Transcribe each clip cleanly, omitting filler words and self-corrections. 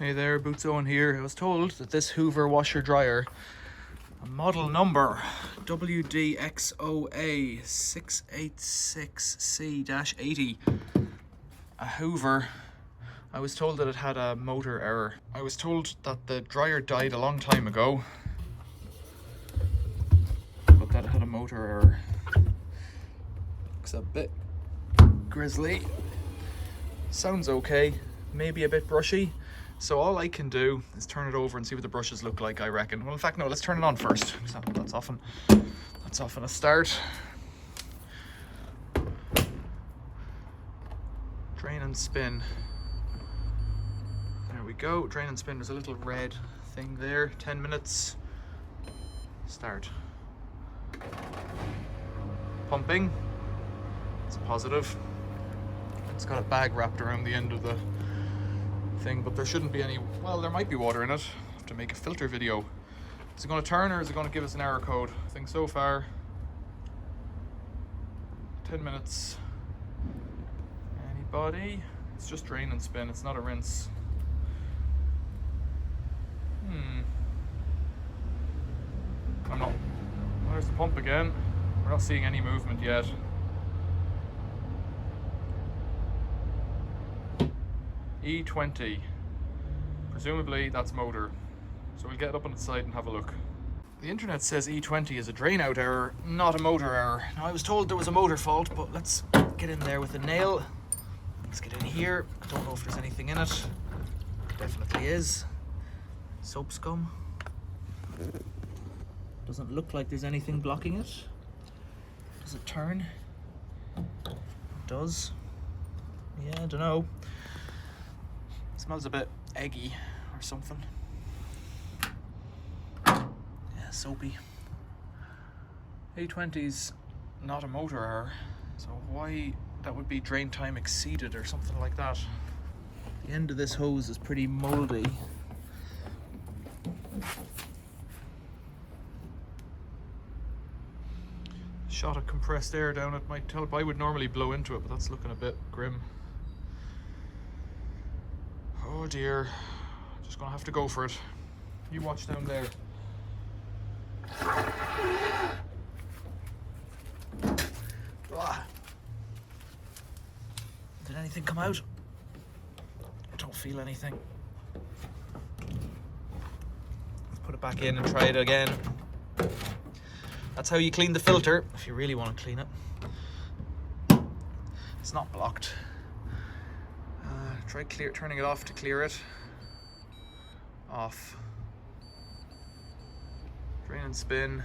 Hey there, Boots Owen here. I was told that this Hoover washer dryer, a model number WDXOA 686C-80, a Hoover, I was told that it had a motor error. I was told that the dryer died a long time ago, but that it had a motor error. Looks a bit grizzly. Sounds okay, maybe a bit brushy. So all I can do is turn it over and see what the brushes look like, I reckon. Well, in fact, no, let's turn it on first. That's often a start. Drain and spin. There we go. Drain and spin. There's a little red thing there. 10 minutes. Start. Pumping. It's positive. It's got a bag wrapped around the end of the thing, but there shouldn't be any. Well, there might be water in it. I have to make a filter video. Is it going to turn, or is it going to give us an error code? I think so far 10 minutes. Anybody? It's just drain and spin. It's not a rinse. I'm not. There's the pump again. We're not seeing any movement yet. E20. Presumably that's motor. So we'll get up on its side and have a look. The internet says E20 is a drain out error, not a motor error. Now I was told there was a motor fault, but let's get in there with a nail. Let's get in here. I don't know if there's anything in it. Definitely is. Soap scum. Doesn't look like there's anything blocking it. Does it turn? It does. Yeah, I don't know. Smells a bit eggy or something. Yeah, soapy. A20's not a motor error, so why that would be drain time exceeded or something like that. The end of this hose is pretty moldy. Shot of compressed air down it might help. I would normally blow into it, but that's looking a bit grim. Oh dear, just gonna have to go for it. You watch down there. Did anything come out? I don't feel anything. Let's put it back in and try it again. That's how you clean the filter, if you really want to clean it. It's not blocked. Try turning it off to clear it. Off. Drain and spin.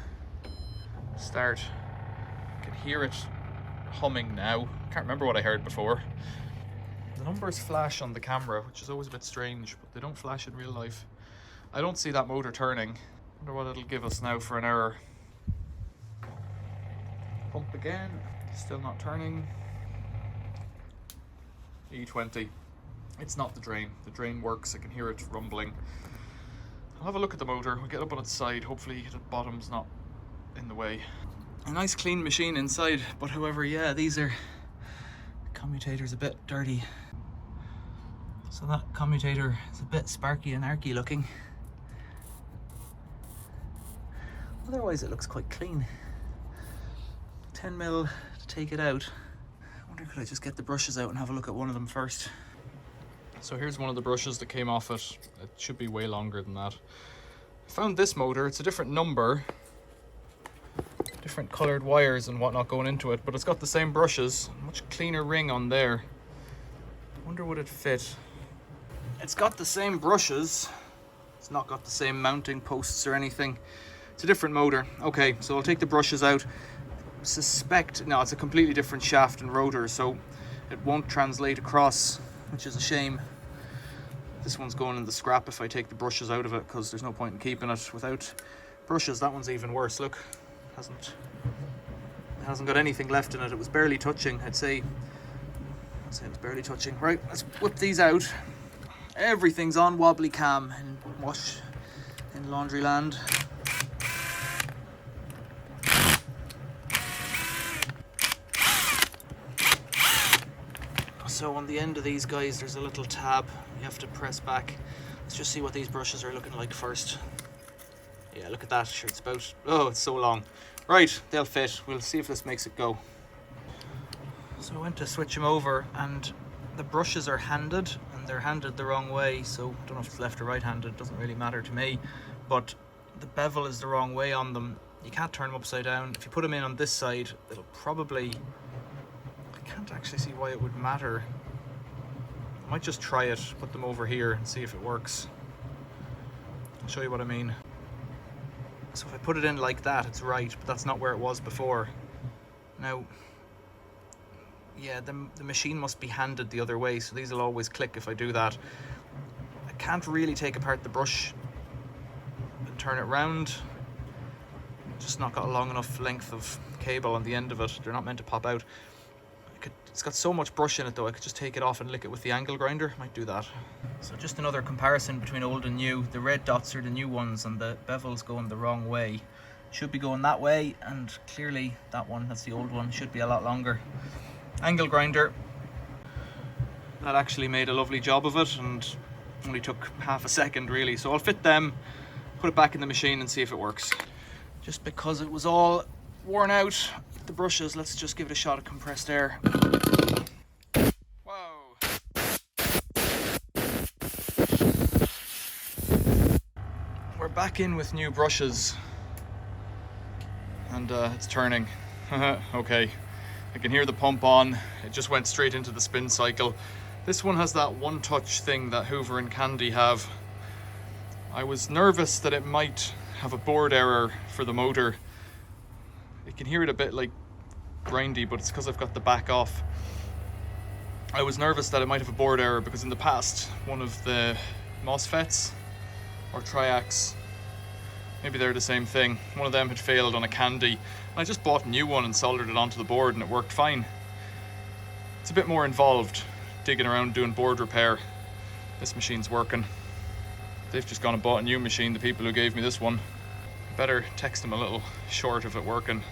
Start. I can hear it humming now. Can't remember what I heard before. The numbers flash on the camera, which is always a bit strange, but they don't flash in real life. I don't see that motor turning. Wonder what it'll give us now for an error. Pump again. Still not turning. E20. It's not the drain. The drain works. I can hear it rumbling. I'll have a look at the motor. We'll get up on its side. Hopefully the bottom's not in the way. A nice clean machine inside, but however, yeah, the commutator's a bit dirty. So that commutator is a bit sparky and arky looking. Otherwise it looks quite clean. 10mm to take it out. I wonder, could I just get the brushes out and have a look at one of them first? So here's one of the brushes that came off it. It should be way longer than that. I found this motor. It's a different number, different colored wires and whatnot going into it, but it's got the same brushes. Much cleaner ring on there. I wonder would it fit. It's got the same brushes. It's not got the same mounting posts or anything. It's a different motor. Okay, so I'll take the brushes out. Suspect, no, it's a completely different shaft and rotor, so it won't translate across, which is a shame. This one's going in the scrap if I take the brushes out of it, because there's no point in keeping it without brushes. That one's even worse. Look, it hasn't got anything left in it. It was barely touching. I'd say it was barely touching. Right, let's whip these out. Everything's on wobbly cam in Laundryland. So on the end of these guys there's a little tab you have to press back. Let's just see what these brushes are looking like first. Yeah, look at that. Sure, it's about, oh, it's so long. Right, they'll fit. We'll see if this makes it go. So I went to switch them over, and the brushes are handed, and they're handed the wrong way. So I don't know if it's left or right handed, it doesn't really matter to me. But the bevel is the wrong way on them. You can't turn them upside down. If you put them in on this side, it'll probably, I can't actually see why it would matter. I might just try it, put them over here and see if it works. I'll show you what I mean. So if I put it in like that, it's right, but that's not where it was before. Now, yeah, the machine must be handed the other way, so these will always click if I do that. I can't really take apart the brush and turn it round. Just not got a long enough length of cable on the end of it. They're not meant to pop out. It's got so much brush in it though, I could just take it off and lick it with the angle grinder. Might do that. So just another comparison between old and new. The red dots are the new ones and the bevel's going the wrong way. Should be going that way, and clearly that one, that's the old one, should be a lot longer. Angle grinder, that actually made a lovely job of it and only took half a second really. So I'll fit them, put it back in the machine and see if it works. Just because it was all worn out, the brushes, let's just give it a shot of compressed air. Whoa. We're back in with new brushes and it's turning. Okay, I can hear the pump on. It just went straight into the spin cycle. This one has that one touch thing that Hoover and Candy have. I was nervous that it might have a board error for the motor. You can hear it a bit like grindy, but it's because I've got the back off. I was nervous that it might have a board error because in the past, one of the MOSFETs or triacs, maybe they're the same thing, one of them had failed on a Candy. And I just bought a new one and soldered it onto the board and it worked fine. It's a bit more involved, digging around doing board repair. This machine's working. They've just gone and bought a new machine, the people who gave me this one. Better text them a little short of it working.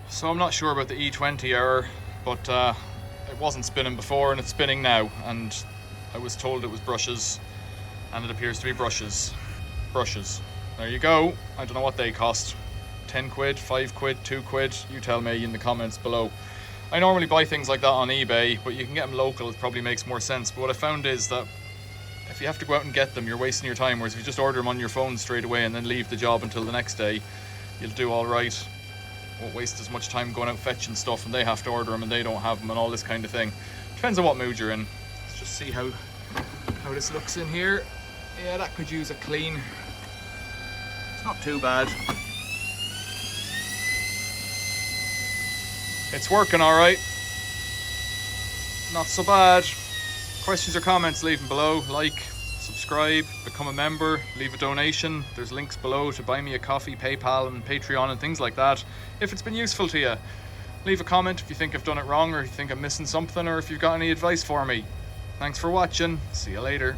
So I'm not sure about the E20 error, but it wasn't spinning before and it's spinning now, and I was told it was brushes, and it appears to be brushes. Brushes. There you go. I don't know what they cost. 10 quid, 5 quid, 2 quid, you tell me in the comments below. I normally buy things like that on eBay, but you can get them local, it probably makes more sense. But what I found is that if you have to go out and get them, you're wasting your time, whereas if you just order them on your phone straight away and then leave the job until the next day, you'll do all right. Won't waste as much time going out fetching stuff and they have to order them and they don't have them and all this kind of thing. Depends on what mood you're in. Let's just see how this looks in here. Yeah, that could use a clean. It's not too bad. It's working all right. Not so bad. Questions or comments, leave them below. Like, subscribe, become a member, leave a donation. There's links below to buy me a coffee, PayPal and Patreon and things like that. If it's been useful to you, leave a comment if you think I've done it wrong or if you think I'm missing something or if you've got any advice for me. Thanks for watching. See you later.